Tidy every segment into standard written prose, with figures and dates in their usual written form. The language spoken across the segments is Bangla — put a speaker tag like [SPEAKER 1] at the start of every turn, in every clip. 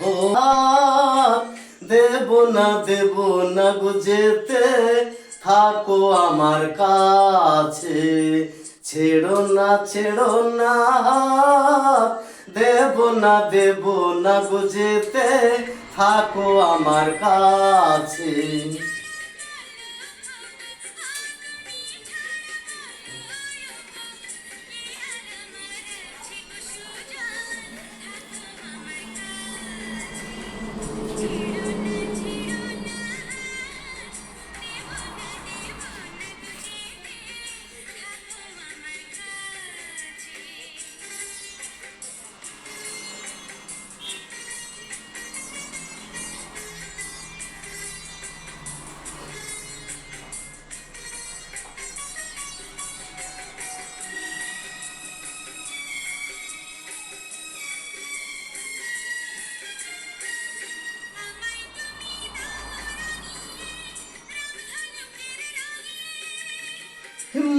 [SPEAKER 1] ও দেব না গো যেতে, থাকো আমার কাছে। ছেড়ো না দেব না গো যেতে, থাকো আমার কাছে।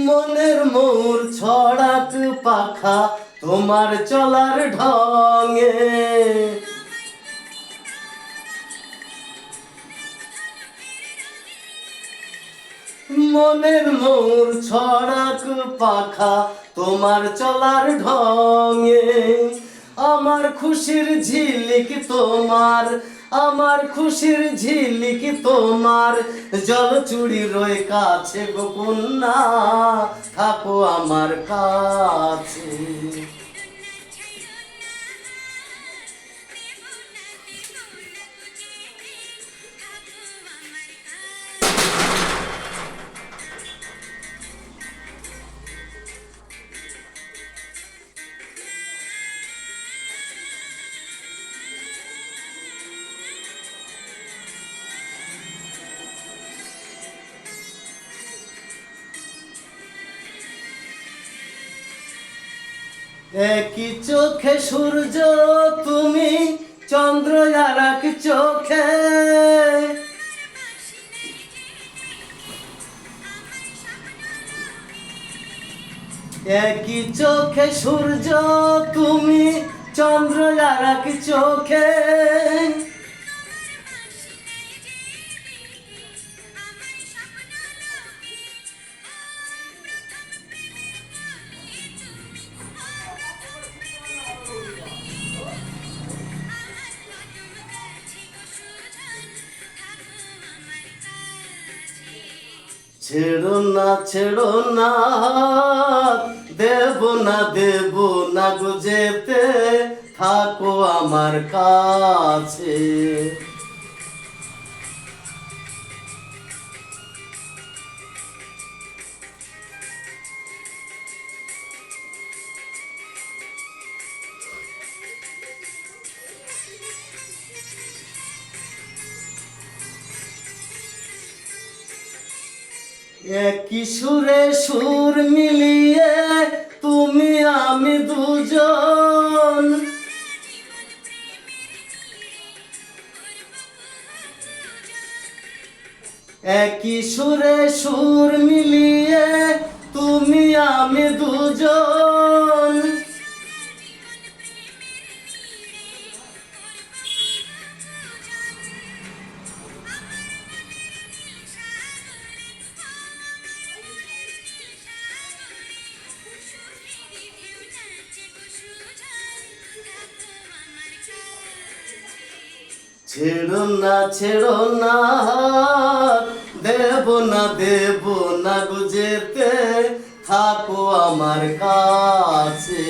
[SPEAKER 1] মনের মোর ছড়াক পাখা তোমার চলার ঢঙে, মনের মোর ছড়াক পাখা তোমার চলার ঢঙে। আমার খুশির ঝিলিক তোমার, আমার খুশির ঝিলিক তোমার, জল চুড়ি রয়ে কাছে গো কন্যা, থাকো আমার কাছে। একই চোখে সূর্য তুমি, চন্দ্র আর এক চোখে। একই চোখে সূর্য তুমি, চন্দ্র আর এক চোখে। ছেড়ো না দেব না গো যেতে, থাকো আমার কাছে। একই সুরে সুর মিলিয়ে তুমি আমি দুজন, একই সুরে সুর মিলিয়ে তুমি আমি দুজন। ছেড়ো না দেব না গো যেতে, থাকো আমার কাছে।